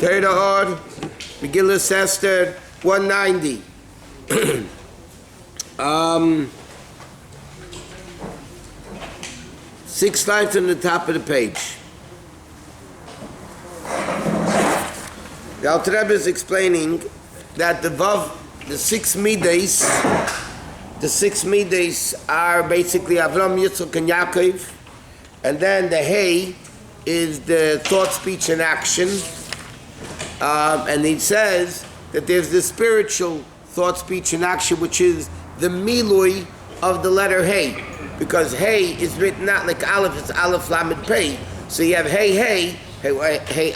Torah, Megillah Esther 190. 6 lines on the top of the page. The Alter Rebbe is explaining that the Vav, the 6 Midas are basically Avram, Yitzchak, and Yaakov, and then the Hey is the thought, speech, and action. And he says that there's the spiritual thought, speech, and action, which is the milui of the letter Hey, because Hey is written out like Aleph. It's Aleph Lamed Pei. So you have Hey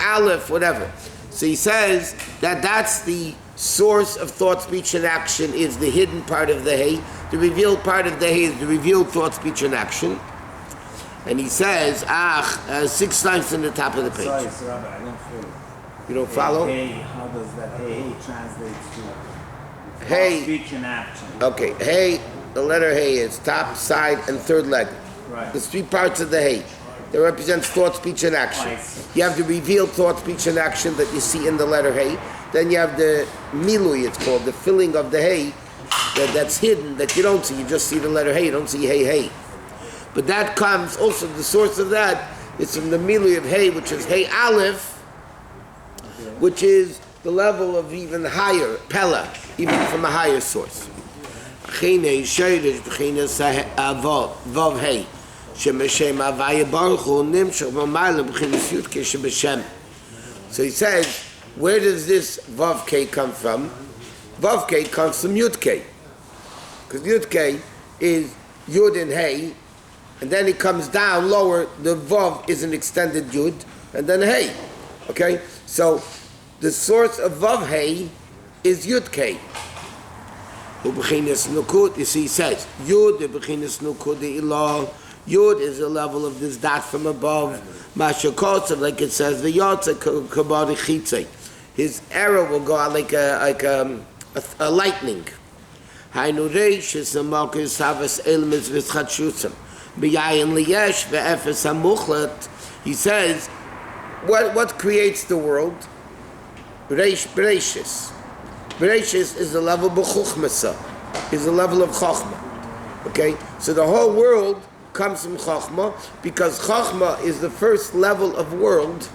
Aleph, whatever. So he says that that's the source of thought, speech, and action is the hidden part of the Hey. The revealed part of the Hey is the revealed thought, speech, and action. And he says, 6 lines on the top of the page. Sorry, Rabbi, I don't follow. You don't follow? Hey, how does that hey translate to Hey. speech and action? Okay, Hey, the letter Hey is top, side, and third leg. Right. There's 3 parts of the Hey. That represents thought, speech, and action. Nice. You have the revealed thought, speech, and action that you see in the letter Hey. Then you have the milui, it's called, the filling of the Hey, that's hidden, that you don't see. You just see the letter Hey, you don't see Hey. But that comes, also the source of that is from the milui of Hey, which is Hey Aleph, which is the level of even higher, Pella, even from a higher source. Vav Hey. So he says, where does this Vav K come from? Vav K comes from Yud K. Because Yud K is Yud and Hey, and then it comes down lower, the Vav is an extended Yud, and then Hey. Okay? So the source of Vav Hey is Yud K. You see, he says, Yud, Yud is a level of this dot from above. Mashakotsav, like it says, the Yotza Kabari Chitze. His arrow will go out like a lightning. Hainu Reish is a Malchus Savas Elmis Vizchatshutzim. B'yayin Liyesh ve'efes hamuchlat. He says, what creates the world? Bereshis. Bereshis is the level of Chuchmasa, is the level of Chochmah. Okay? So the whole world comes from Chochmah, because Chochmah is the first level of world.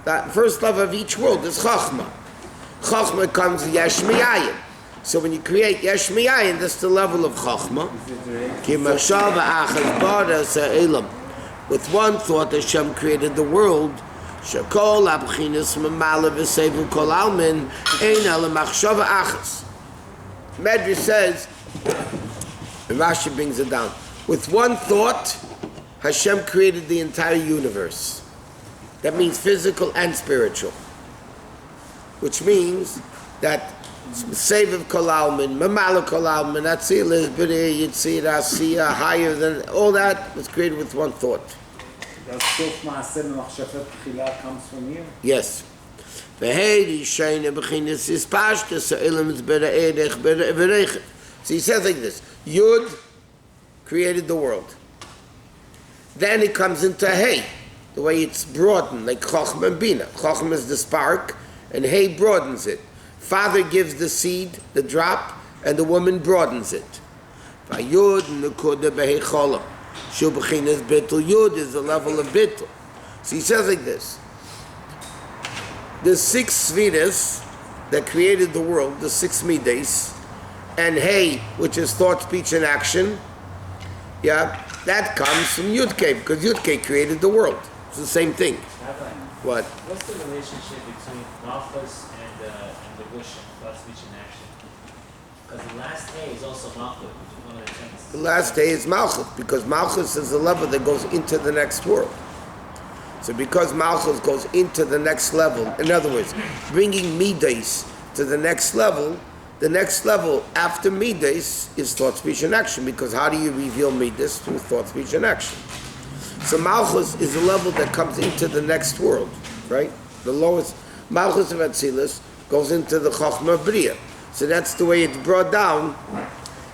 That first level of each world is Chochmah. Chochmah comes Yesh Miyayin. So when you create Yesh Miyayin, that's the level of Chochmah. With one thought, Hashem created the world. Shekol abchinas mamala v'sevu kol almin ein ala machshava achas. Medrash says, and Rashi brings it down, with one thought, Hashem created the entire universe. That means physical and spiritual. Which means that Seviv Kol Almin, Mamala Kol Almin, Atzilah, B'nei, Yitzir, Asiya, higher than, all that was created with one thought. Does Sof Ma'aseh Machshavot Tchila comes from here? Yes. So he says like this, Yud created the world. Then it comes into Hey, the way it's broadened, like Chochmah and Bina. Chochmah is the spark, and Hey broadens it. Father gives the seed, the drop, and the woman broadens it. Yud is the level of Bittul. So he says like this, the 6 Sviras that created the world, the 6 Midas, and Hey, which is thought, speech, and action, that comes from Yud K, because Yud K created the world. It's the same thing. What? What's the relationship between Malchus and the Gushim, thought, speech, and action? Because the last day is also Malchus, which is one of the tenets. The last day is Malchus, because Malchus is the level that goes into the next world. So because Malchus goes into the next level, in other words, bringing Midas to the next level after Midas is thought, speech, and action, because how do you reveal Midas? Through thought, speech, and action. So Malchus is the level that comes into the next world, right? The lowest, Malchus of Atzilus goes into the Chochmah Bria. So that's the way it's brought down.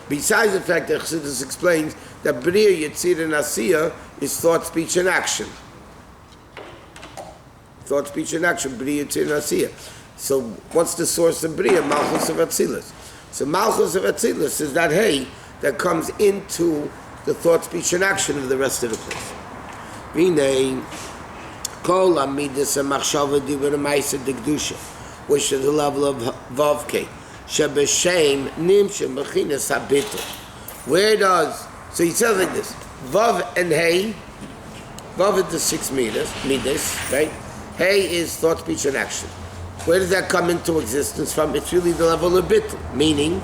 Besides the fact that Chassidus explains that Bria, Yitzir, and Asiya is thought, speech, and action. thought, speech, and action, Bria, Tzir, Asiya. So what's the source of Bria? Malchus of Atzilus. So Malchus of Atzilus is that hay that comes into the thought, speech, and action of the rest of the place. Vinay, Kol Amidus and Machshava Dibur Maisa Dikdusha, which is the level of Vavke. Shebeshem Nimshem Bechinas Habitul. Where does, so he says like this, Vav and Hay, Vav is the 6 midas, right? Hay is thought, speech, and action. Where does that come into existence from? It's really the level of Bittul, meaning,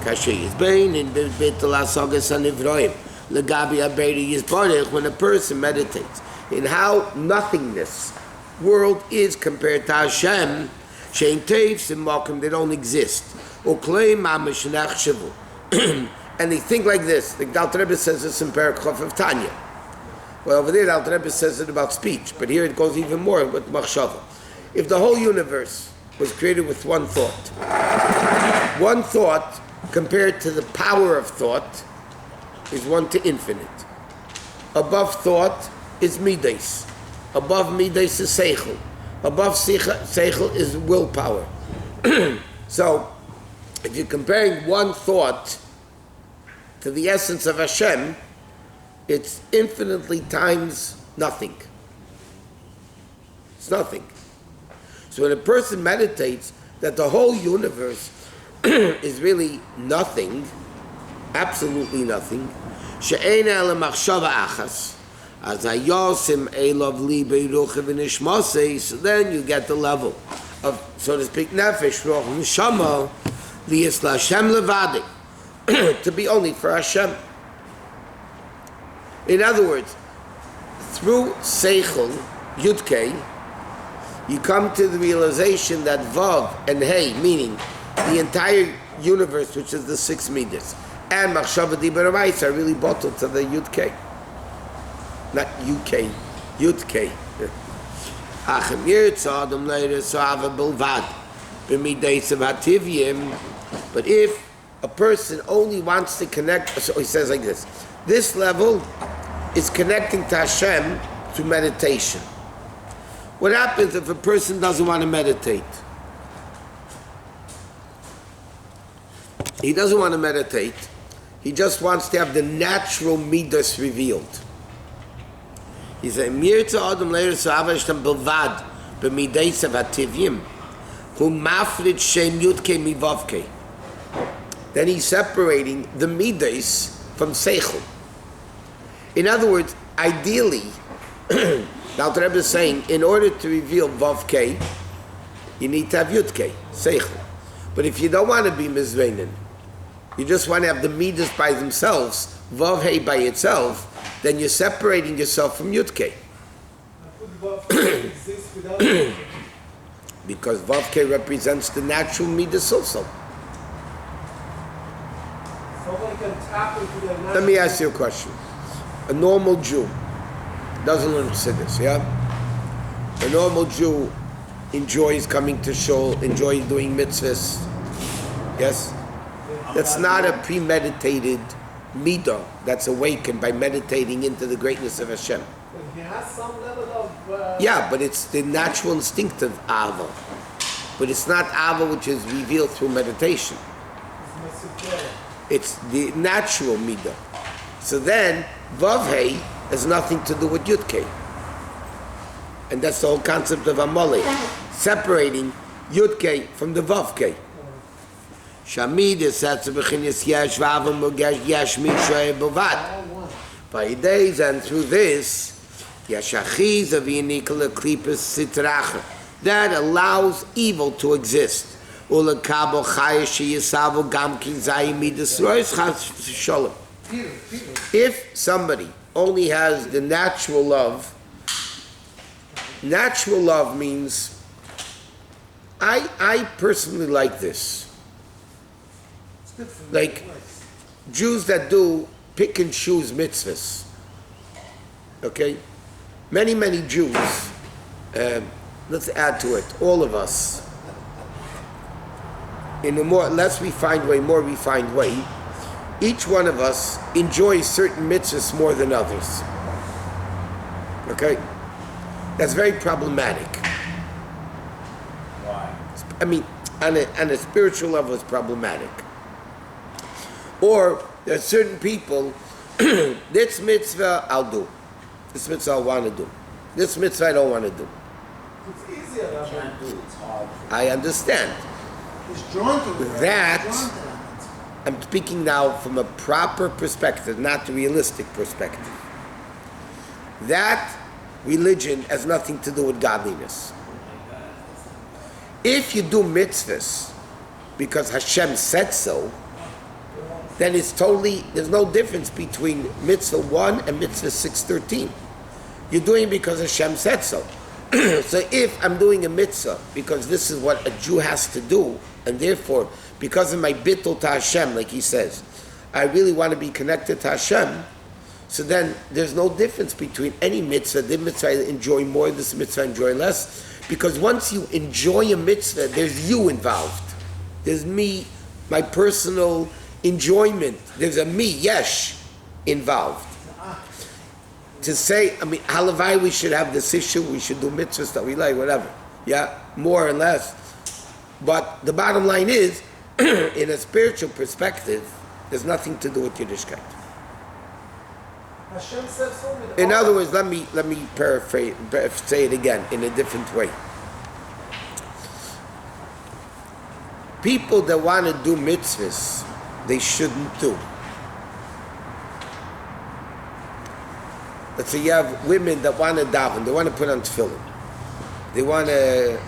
Kasher Yizbein in Bittul Asagas Anivroim, Legabi Abedi Yizbarech, when a person meditates in how nothingness world is compared to Hashem, Shein Teivs and Malkim, they don't exist. Uklei Mamish Nachshavu. And they think like this. The Alter Rebbe says this in Perek Chof of Tanya. Well, over there, the Alter Rebbe says it about speech, but here it goes even more with Machshava. If the whole universe was created with one thought compared to the power of thought is 1 to infinite. Above thought is midas. Above midas is seichel. Above seichel is willpower. So, if you're comparing one thought to the essence of Hashem, it's infinitely times nothing. It's nothing. So when a person meditates that the whole universe is really nothing, absolutely nothing, she'ein ela machshava achas, as hayosim elov li beiruch v'nishmasei, so then you get the level of, so to speak, nefesh, roch, neshama, liyis l'Hashem levadi, to be only for Hashem. In other words, through Seichel, Yudkei, you come to the realization that Vav and Hey, meaning the entire universe, which is the 6 midas, and Machshava Dibur Amayis are really bottled to the Yudkei. Not UK, Yudkei. Achem Yirtza Adam Leir Sa'ava Bilvad B'mideis of Hativim. But if a person only wants to connect, so he says like this level is connecting to Hashem through meditation. What happens if a person doesn't want to meditate? He doesn't want to meditate. He just wants to have the natural midas revealed. He says, Mirza Adam Leir Sa'avashtam Bilvad B'mideis of Hativim Hu Mafrid Shem Yudke Mivavke. Then he's separating the midas from seichel. In other words, ideally, the Alter Rebbe is saying, in order to reveal Vav K, you need to have Yud K, seichel. But if you don't want to be mizveinen, you just want to have the midas by themselves, Vav Hey by itself, then you're separating yourself from Yud K. Because Vav K represents the natural midas also. Let me ask you a question. A normal Jew doesn't learn Chassidus, yeah? A normal Jew enjoys coming to shul, enjoys doing mitzvahs, yes? That's not a premeditated midah that's awakened by meditating into the greatness of Hashem. He has some level of... Yeah, but it's the natural instinctive ava. But it's not ava which is revealed through meditation. It's the natural midah. So then, Vav Hey has nothing to do with Yud Kei. And that's the whole concept of Amalek, separating Yud Kei from the Vav Kei. Shamid is that's a bechinis yesh v'avam mugesh yesh mishay b'vad. By days and through this, yashachiz of yinikal klipus sitracha, that allows evil to exist. Ulakabo chayash yisavu gamkin zayimidas rois chas shalom. If somebody only has the natural love means I personally like this. Like Jews that do pick and choose mitzvahs. Okay? Many Jews, let's add to it, all of us, in a less refined way, more refined way, each one of us enjoys certain mitzvahs more than others. Okay? That's very problematic. I mean, on a spiritual level, it's problematic. Or there are certain people, this mitzvah I'll do. This mitzvah I want to do. This mitzvah I don't want to do. It's easier, You Rabbi. can't do it. It's hard. I understand. He's drawn to it. That- He's drawn to that. I'm speaking now from a proper perspective, not the realistic perspective. That religion has nothing to do with godliness. If you do mitzvahs because Hashem said so, then it's totally, there's no difference between mitzvah 1 and mitzvah 613. You're doing it because Hashem said so. So if I'm doing a mitzvah because this is what a Jew has to do, and therefore, because of my bittul to Hashem, like he says, I really want to be connected to Hashem, so then there's no difference between any mitzvah. This mitzvah I enjoy more, this mitzvah I enjoy less. Because once you enjoy a mitzvah, there's you involved. There's me, my personal enjoyment. There's a me, yesh, involved. To say, I mean, halavai, we should have this issue, we should do mitzvahs that we like, whatever. Yeah, more or less. But the bottom line is, in a spiritual perspective, there's nothing to do with Yiddishkeit. Hashem said so with In all- other words, let me paraphrase, say it again in a different way. People that want to do mitzvahs, they shouldn't do. Let's say you have women that want to daven, they want to put on tefillin. They want to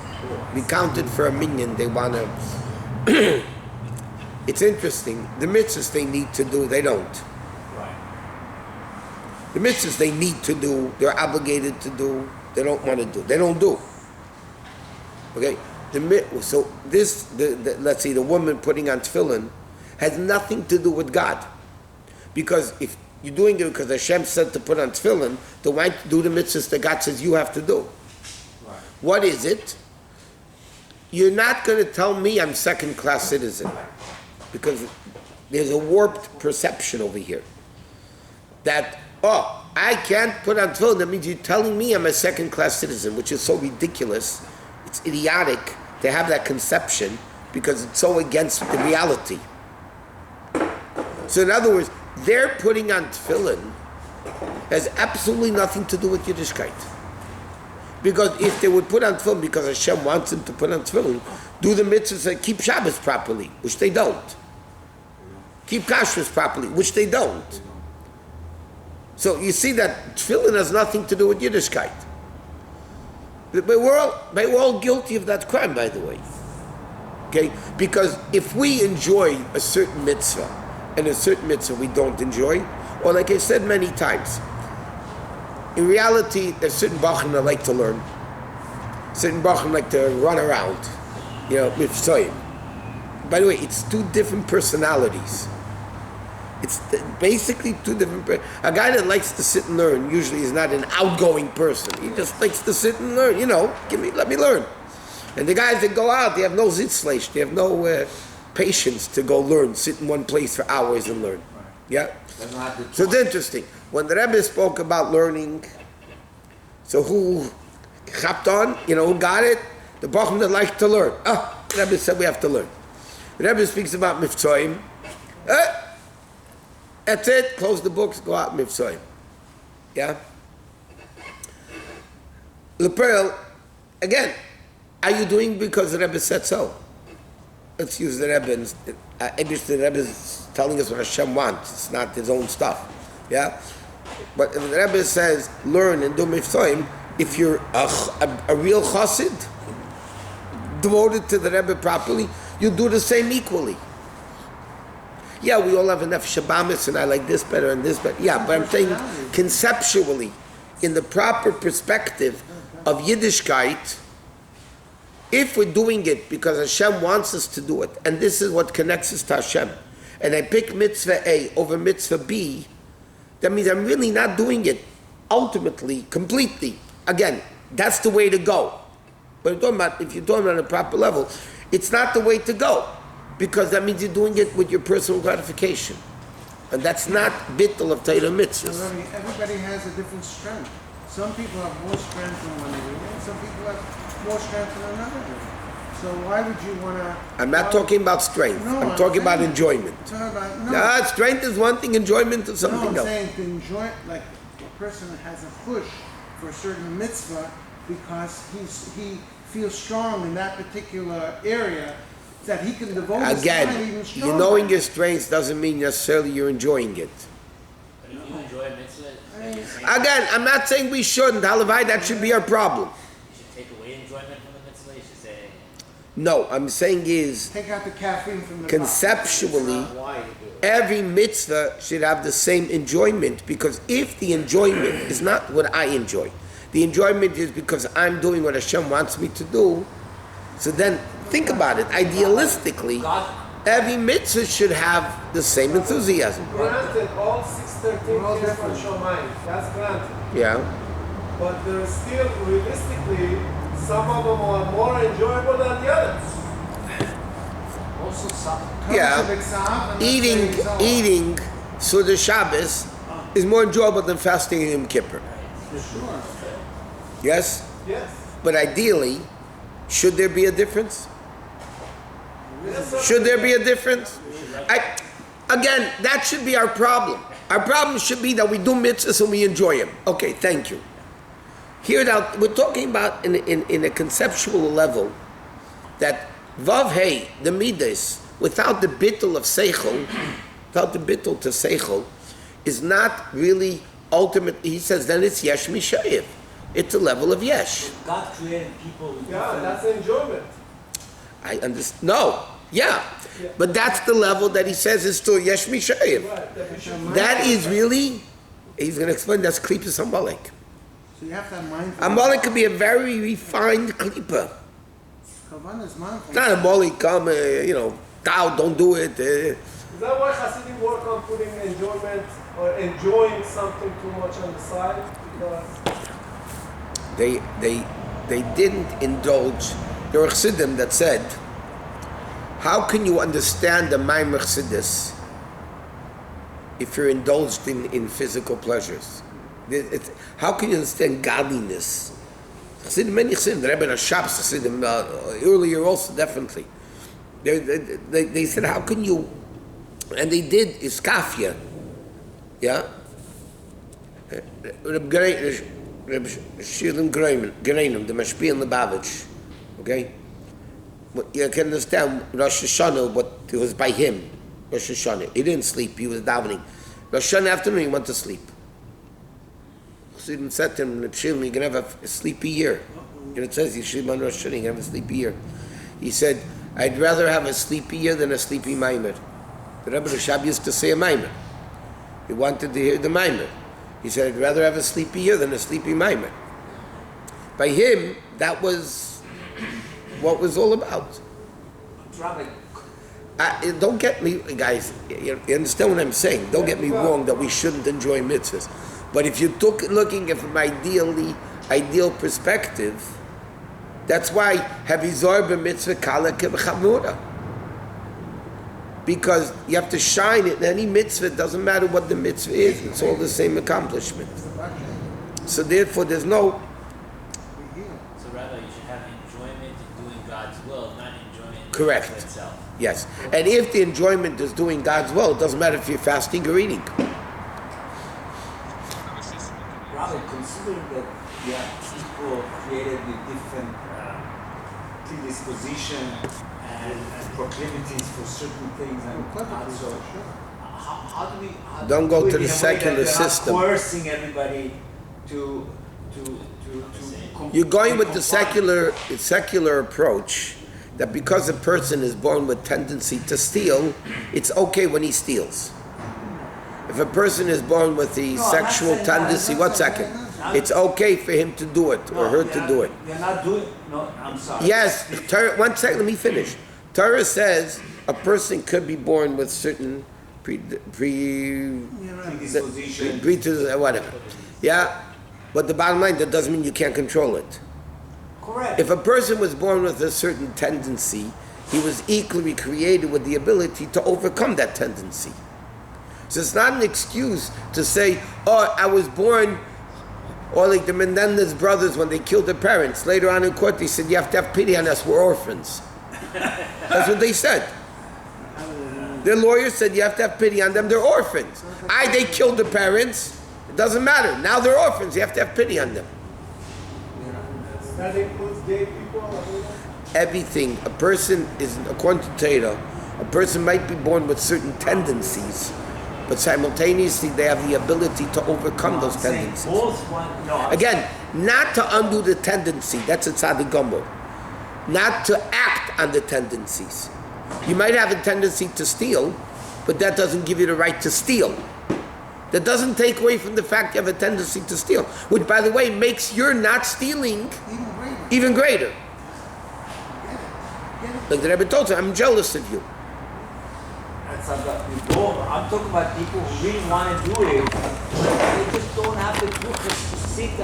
be counted for a minyan, they want to... It's interesting, the mitzvahs they need to do, they don't. Right. The mitzvahs they need to do, they're obligated to do, they don't want to do. They don't do. Okay? So this, let's say the woman putting on tefillin has nothing to do with God. Because if you're doing it because Hashem said to put on tefillin, then why do the mitzvahs that God says you have to do? Right. What is it? You're not going to tell me I'm second-class citizen. Because there's a warped perception over here. That, oh, I can't put on tefillin, that means you're telling me I'm a second-class citizen, which is so ridiculous. It's idiotic to have that conception because it's so against the reality. So in other words, their putting on tefillin has absolutely nothing to do with Yiddishkeit. Because if they would put on tefillin because Hashem wants them to put on tefillin, do the mitzvahs that keep Shabbos properly, which they don't. Keep kashrus properly, which they don't. So you see that tefillin has nothing to do with Yiddishkeit. But we're all guilty of that crime, by the way. Okay? Because if we enjoy a certain mitzvah, and a certain mitzvah we don't enjoy, or like I said many times, in reality, there's certain bachim that like to learn, certain bachim like to run around, mitzvahim. By the way, it's two different personalities. It's basically two different. A guy that likes to sit and learn usually is not an outgoing person. He just likes to sit and learn. Let me learn. And the guys that go out, they have no zitzfleisch, they have no patience to go learn, sit in one place for hours and learn. Right. Yeah. Doesn't have the So it's interesting. When the Rebbe spoke about learning, so who chapped on? Who got it? The bachim that like to learn. The Rebbe said we have to learn. The Rebbe speaks about mivtzoim. That's it. Close the books. Go out mivtzoim. Yeah. Leperel, again, are you doing because the Rebbe said so? Let's use the Rebbe. The Rebbe is telling us what Hashem wants. It's not his own stuff. Yeah. But if the Rebbe says learn and do mivtzoim, if you're a real chassid, devoted to the Rebbe properly, you do the same equally. Yeah, we all have enough Shabbamis and I like this better and this better. Yeah, but I'm saying conceptually, in the proper perspective of Yiddishkeit, if we're doing it because Hashem wants us to do it, and this is what connects us to Hashem, and I pick mitzvah A over mitzvah B, that means I'm really not doing it ultimately, completely. Again, that's the way to go. But if you're talking about a proper level, it's not the way to go. Because that means you're doing it with your personal gratification. And that's not bittul of Torah mitzvahs. Rabbi, everybody has a different strength. Some people have more strength in one area, and some people have more strength in another area. So why would you want to? I'm not talking about strength. No, I'm talking about saying- enjoyment. No, strength is one thing, enjoyment is something I'm else. saying to enjoy, like a person has a push for a certain mitzvah because he feels strong in that particular area that he can devote his time even Again, stronger. you knowing your strengths doesn't mean necessarily you're enjoying it. But if you enjoy a mitzvah, then you're saying Again, I'm not saying we shouldn't. Halavai, that should be our problem. you should take away enjoyment from the mitzvah. You should say, No, I'm saying is Take out the caffeine from the conceptually, Why you do it? every mitzvah should have the same enjoyment, because if the enjoyment is not what I enjoy, the enjoyment is because I'm doing what Hashem wants me to do, so then think about it. Idealistically, every mitzvah should have the same enthusiasm. Granted, all 613 came from Shomayim. That's granted. Yeah. But there's still, realistically, some of them are more enjoyable than the others. Also, some. Yeah. Eating Suda Shabbos is more enjoyable than fasting in Yom Kippur. Sure. Yes? Yes. But ideally, should there be a difference? Yes, Should there be a difference? Again, that should be our problem. Our problem should be that we do mitzvahs and we enjoy them. Okay, thank you. Here now, we're talking about in a conceptual level that Vav Hey, the Midas, without the bittul of Seichel, without the bittul to Seichel, is not really ultimate. He says then it's Yesh Mishayev. It's a level of Yesh. God created people with Yeah, different. that's enjoyment. I understand. No, yeah. But that's the level that he says is still Yesh Mishayev. Right. That we should That is really, he's going to explain that's Klippa Amalek. So you have to have mindfulness. Amalek could be a very refined Klippa. Kavanah is mindfulness. Not Amalek come, Tao, don't do it. Is that why Hasidim work on putting enjoyment or enjoying something too much on the side? Because They didn't indulge. There were Chassidim that said, how can you understand the Maamar Chassidus if you're indulged in physical pleasures? How can you understand godliness? Chassidim, many Chassidim, the Rebbe Shabbos Chassidim, earlier also definitely. They said, how can you, and they did Iskafia, yeah? Reb Shilin Greinim, the Mashpi and the Lubavitch, okay? But you can understand Rosh Hashanah, but it was by him, Rosh Hashanah. He didn't sleep, he was davening. Rosh Hashanah afternoon, he went to sleep. Chassidim said to him, Reb Shilin, you're going to have a sleepy year. It says, Yeshiva on Rosh Hashanah, you're going to have a sleepy year. He said, I'd rather have a sleepy year than a sleepy Maamar. The Rebbe Rashab used to say a Maamar. He wanted to hear the Maamar. He said, I'd rather have a sleepy year than a sleepy Maamar. By him, that was what was all about. Rabbi, Don't get me, guys, you understand what I'm saying? Don't get me wrong that we shouldn't enjoy mitzvahs. But if you're looking at from ideal perspective, that's why Havizor b'mitzvah kala k'v'chamura. Because you have to shine it in any mitzvah. It doesn't matter what the mitzvah is. It's all the same accomplishment. So therefore, there's no... so Rabbi, you should have enjoyment in doing God's will, not enjoyment in the Correct. mitzvah itself. Yes. And if the enjoyment is doing God's will, it doesn't matter if you're fasting or eating. Rabbi, considering that you have people created with different predisposition and proclivities for certain things, and also, how do we? Don't go do it to the in a way secular that we're not system. coercing everybody to You're going with the comply. secular approach that because a person is born with tendency to steal, it's okay when he steals. If a person is born with the No, I'm not sexual saying that. tendency, one second, it's okay for him to do it or her to do it. You're not doing. No, I'm sorry. Yes, Torah, one second, let me finish. Torah says a person could be born with certain Predisposition. whatever. Yeah? But the bottom line, that doesn't mean you can't control it. Correct. If a person was born with a certain tendency, he was equally created with the ability to overcome that tendency. So it's not an excuse to say, oh, I was born, or like the Menendez brothers when they killed their parents. Later on in court, they said, you have to have pity on us, we're orphans. That's what they said. Their lawyer said you have to have pity on them. They're orphans. They killed the parents. It doesn't matter. Now they're orphans. You have to have pity on them. That includes gay people. Everything. A person is, according to Torah, a person might be born with certain tendencies, but simultaneously they have the ability to overcome those tendencies. Again, not to undo the tendency. That's a tzaddik gomor. Not to act on the tendencies. You might have a tendency to steal, but that doesn't give you the right to steal. That doesn't take away from the fact you have a tendency to steal, which, by the way, makes your not stealing even greater. Like the Rabbi told you, I'm jealous of you. I'm talking about people who really want to do it, but they just don't have the group to seek that.